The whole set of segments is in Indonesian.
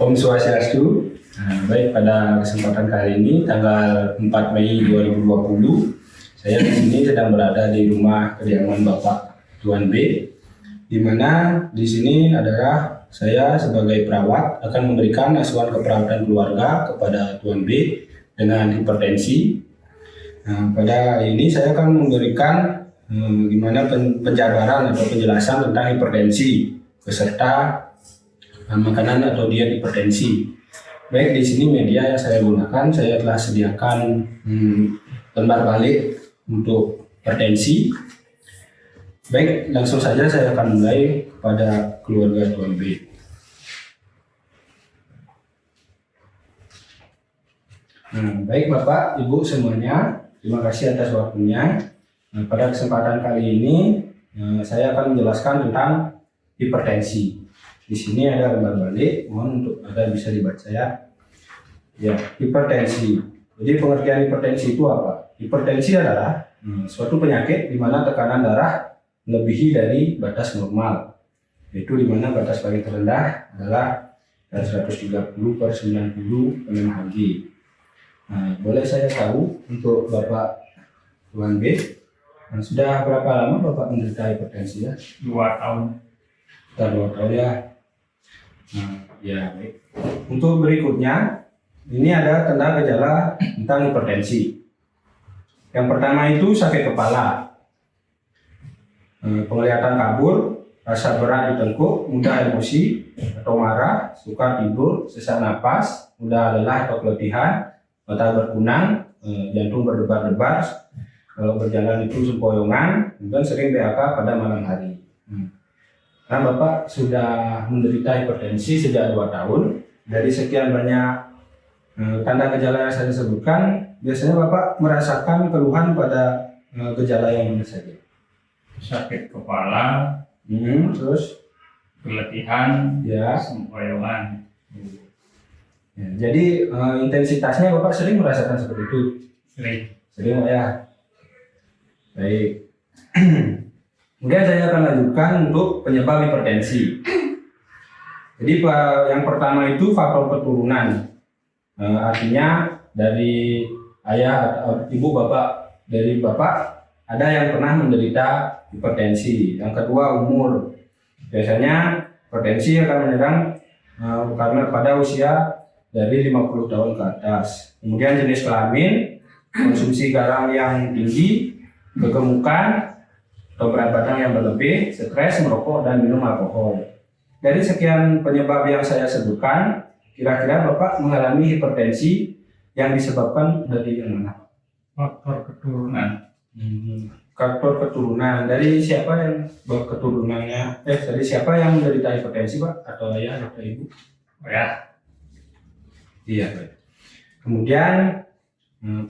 Om Swastiastu. Baik, pada kesempatan kali ini tanggal 4 Mei 2020, saya di sini sedang berada di rumah kediaman Bapak Tuan B, di mana di sini adalah saya sebagai perawat akan memberikan asuhan keperawatan keluarga kepada Tuan B dengan hipertensi. Pada ini saya akan memberikan gimana penjabaran atau penjelasan tentang hipertensi beserta makanan atau diet hipertensi. Baik, di sini media yang saya gunakan, saya telah sediakan lembar balik untuk hipertensi. Baik, langsung saja saya akan mulai kepada keluarga Tuan B. Baik Bapak, Ibu semuanya, terima kasih atas waktunya. Pada kesempatan kali ini saya akan menjelaskan tentang hipertensi. Di sini ada lembar balik, mohon untuk agar bisa dibaca ya. Ya, hipertensi. Jadi pengertian hipertensi itu apa? Hipertensi adalah suatu penyakit di mana tekanan darah melebihi dari batas normal. Yaitu di mana batas paling terendah adalah 130/90 mmHg. Boleh saya tahu untuk Bapak Tuan B, sudah berapa lama Bapak menderita hipertensi ya? 2 tahun. Sudah 2 tahun ya. Ya baik. Untuk berikutnya, ini ada tanda gejala tentang hipertensi. Yang pertama itu sakit kepala, penglihatan kabur, rasa berat di tengkuk, mudah emosi atau marah, sukar tidur, sesak napas, mudah lelah atau keletihan, mata berkunang, jantung berdebar-debar, kalau berjalan itu sempoyongan, dan sering BAK pada malam hari. Nah, Bapak sudah menderita hipertensi sejak 2 tahun. Dari sekian banyak tanda gejala yang saya sebutkan, biasanya Bapak merasakan keluhan pada gejala yang mana saja? Sakit kepala, Terus keletihan, ya, sempoyongan. ya. Jadi intensitasnya Bapak sering merasakan seperti itu? Sering ya. Baik. Kemudian saya akan lanjutkan untuk penyebab hipertensi. Jadi yang pertama itu faktor keturunan. Artinya dari ayah atau ibu bapak, dari bapak ada yang pernah menderita hipertensi. Yang kedua umur. Biasanya hipertensi akan menyerang karena pada usia dari 50 tahun ke atas. Kemudian jenis kelamin, konsumsi garam yang tinggi, kegemukan, atau berat badan yang berlebih, stres, merokok, dan minum alkohol. Dari sekian penyebab yang saya sebutkan, kira-kira Bapak mengalami hipertensi yang disebabkan dari yang mana? Faktor keturunan. Faktor keturunan. Dari siapa yang keturunannya? Dari siapa yang menderita hipertensi, Pak? Atau ayah atau ibu? Ya. Iya, Pak. Kemudian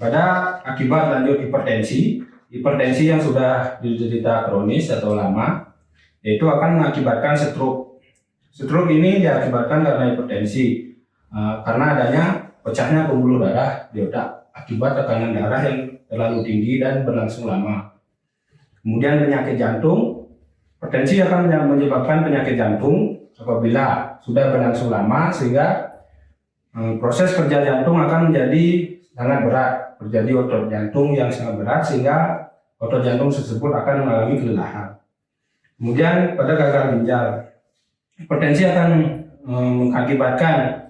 pada akibat lanjut hipertensi yang sudah diderita kronis atau lama, yaitu akan mengakibatkan stroke. Stroke ini diakibatkan karena hipertensi, karena adanya pecahnya pembuluh darah di otak akibat tekanan darah yang terlalu tinggi dan berlangsung lama. Kemudian penyakit jantung, hipertensi akan menyebabkan penyakit jantung apabila sudah berlangsung lama, sehingga proses kerja jantung akan menjadi sangat berat, terjadi otot jantung yang sangat berat sehingga otot jantung tersebut akan mengalami kelelahan. Kemudian pada gagal ginjal, hipertensi akan mengakibatkan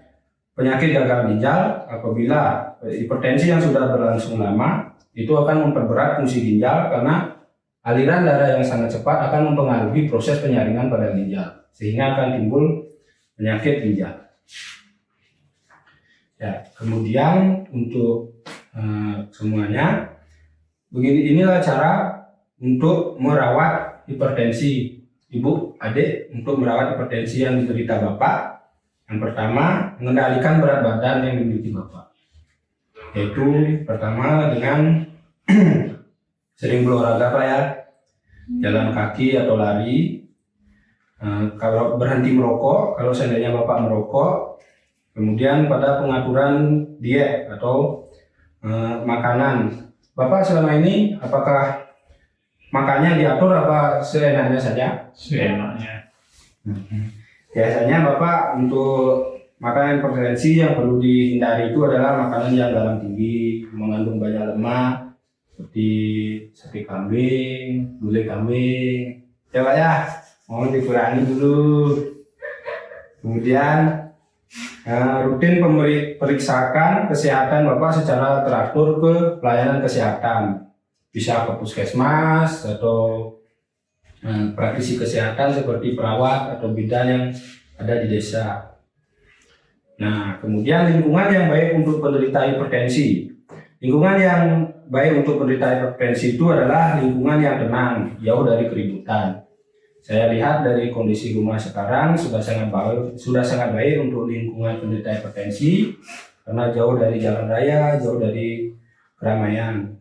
penyakit gagal ginjal apabila hipertensi yang sudah berlangsung lama itu akan memperberat fungsi ginjal karena aliran darah yang sangat cepat akan mempengaruhi proses penyaringan pada ginjal sehingga akan timbul penyakit ginjal. Ya, kemudian untuk semuanya, inilah cara untuk merawat hipertensi ibu, adik, untuk merawat hipertensi yang diderita Bapak. Yang pertama, mengendalikan berat badan yang dimiliki Bapak. Yaitu pertama dengan sering berolahraga Pak ya, jalan kaki atau lari. Kalau berhenti merokok, kalau seandainya Bapak merokok. Kemudian pada pengaturan diet atau makanan, Bapak selama ini apakah makannya diatur apa seenaknya saja? Seenaknya. Biasanya Bapak untuk Makanan hipertensi yang perlu dihindari itu adalah makanan yang garam tinggi, mengandung banyak lemak, seperti sate kambing, gulai kambing. Coba ya, mohon dikurangi dulu. Kemudian rutin periksakan kesehatan Bapak secara teratur ke pelayanan kesehatan. Bisa ke puskesmas atau praktisi kesehatan seperti perawat atau bidan yang ada di desa. Nah, kemudian lingkungan yang baik untuk penderita hipertensi. Lingkungan yang baik untuk penderita hipertensi itu adalah lingkungan yang tenang, jauh dari keributan. Saya lihat dari kondisi rumah sekarang sudah sangat baik untuk lingkungan penderita hipertensi karena jauh dari jalan raya, jauh dari keramaian.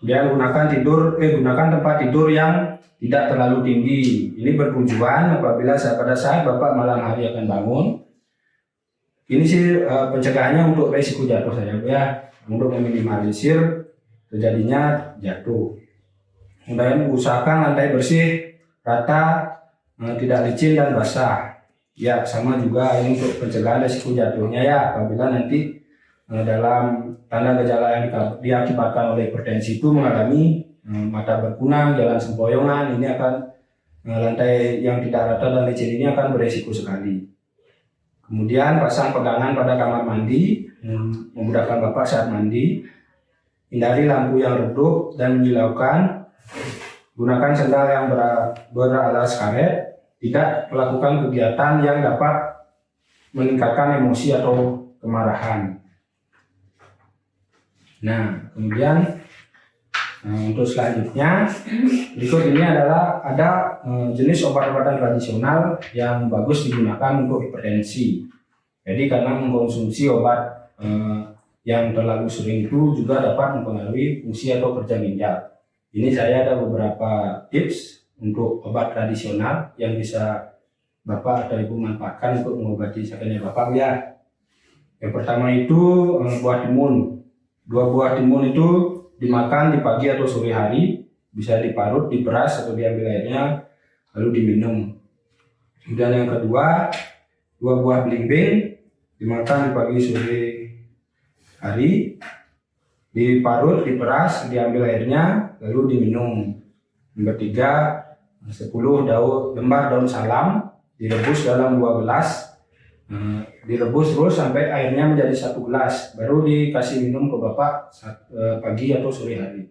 Kemudian gunakan tempat tidur yang tidak terlalu tinggi. Ini bertujuan apabila pada saat Bapak malam hari akan bangun. Ini sih pencegahannya untuk risiko jatuh saya ya, untuk meminimalisir terjadinya jatuh. Kemudian usahakan lantai bersih, rata, tidak licin dan basah. Ya, sama juga ini untuk pencegahan risiko jatuhnya ya, apabila nanti dalam tanda gejala yang diakibatkan oleh hipertensi itu mengalami mata berkunang, jalan sempoyongan, ini akan lantai yang tidak rata dan licin ini akan beresiko sekali. Kemudian pasang pegangan pada kamar mandi, memudahkan Bapak saat mandi. Hindari lampu yang redup dan menyilaukan. Gunakan sendal yang beralas karet. Tidak melakukan kegiatan yang dapat meningkatkan emosi atau kemarahan. Nah, kemudian untuk selanjutnya, berikut ini adalah ada jenis obat-obatan tradisional yang bagus digunakan untuk hipertensi. Jadi karena mengkonsumsi obat yang terlalu sering itu juga dapat mempengaruhi fungsi atau kerja ginjal. Ini saya ada beberapa tips untuk obat tradisional yang bisa Bapak atau Ibu manfaatkan untuk mengobati sakitnya Bapak ya. Yang pertama itu buah timun. 2 buah timun itu dimakan di pagi atau sore hari, bisa diparut, diperas atau diambil airnya lalu diminum. Kemudian yang kedua, 2 buah belimbing dimakan di pagi sore hari, diparut, diperas, diambil airnya lalu diminum. Yang ketiga, 10 lembar daun salam direbus dalam 2 gelas. Direbus terus sampai airnya menjadi 1 gelas, baru dikasih minum ke Bapak pagi atau sore hari.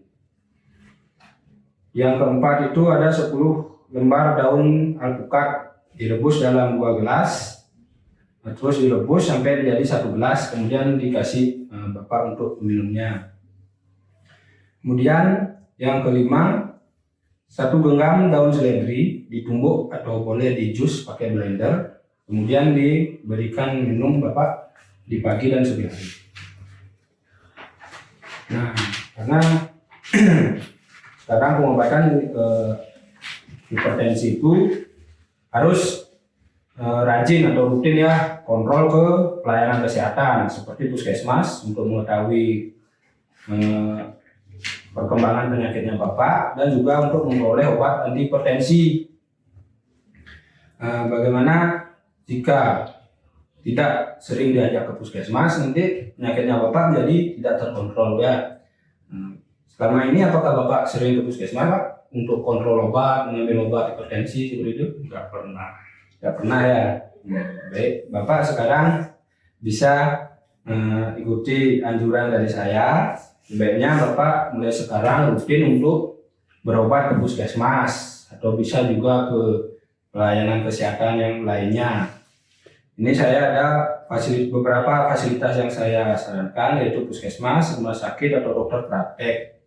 Yang keempat itu ada 10 lembar daun alpukat direbus dalam 2 gelas, terus direbus sampai menjadi 1 gelas, kemudian dikasih Bapak untuk minumnya. Kemudian yang kelima, 1 genggam daun seledri ditumbuk atau boleh di jus pakai blender. Kemudian diberikan minum Bapak di pagi dan sore hari. Nah, karena sekarang pengobatan hipertensi itu harus rajin atau rutin ya, kontrol ke pelayanan kesehatan seperti puskesmas untuk mengetahui perkembangan penyakitnya Bapak dan juga untuk memperoleh obat anti hipertensi. Bagaimana jika tidak sering diajak ke puskesmas, nanti penyakitnya Bapak jadi tidak terkontrol ya. Selama ini apakah Bapak sering ke puskesmas Pak untuk kontrol obat, mengambil obat hipertensi seperti itu? Enggak pernah. Tidak pernah ya. Baik, Bapak sekarang bisa ikuti anjuran dari saya. Sebaiknya Bapak mulai sekarang rutin untuk berobat ke puskesmas atau bisa juga ke pelayanan kesehatan yang lainnya. Ini saya ada beberapa fasilitas yang saya sarankan, yaitu puskesmas, rumah sakit atau dokter praktek.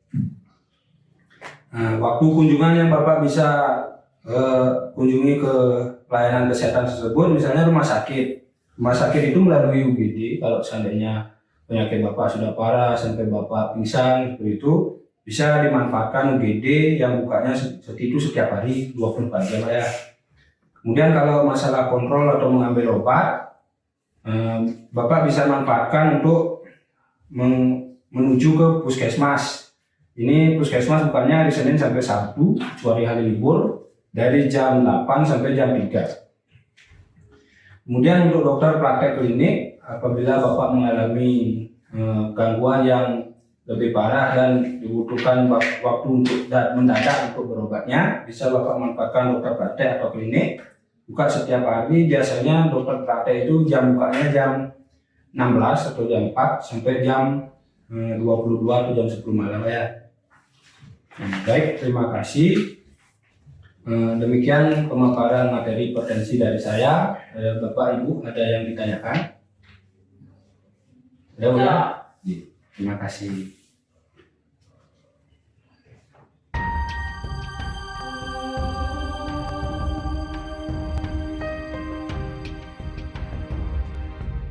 Waktu kunjungan yang Bapak bisa kunjungi ke pelayanan kesehatan tersebut, misalnya rumah sakit. Rumah sakit itu melalui UGD, kalau seandainya penyakit Bapak sudah parah sampai Bapak pingsan seperti itu, bisa dimanfaatkan UGD yang bukanya itu setiap hari 24 jam ya. Kemudian kalau masalah kontrol atau mengambil obat, Bapak bisa manfaatkan untuk menuju ke puskesmas. Ini puskesmas bukannya hari Senin sampai Sabtu, kecuali hari libur, dari jam 8 sampai jam 3. Kemudian untuk dokter praktek klinik, apabila Bapak mengalami gangguan yang lebih parah dan dibutuhkan waktu untuk mendadak untuk berobatnya, bisa Bapak manfaatkan dokter praktek atau klinik. Buka setiap hari, biasanya dokter praktek itu jam bukanya jam 16 atau jam 4 sampai jam 22 atau jam 10 malam ya. Baik, terima kasih. Demikian pemaparan materi hipertensi dari saya. Bapak Ibu ada yang ditanyakan? Ada, Terima kasih.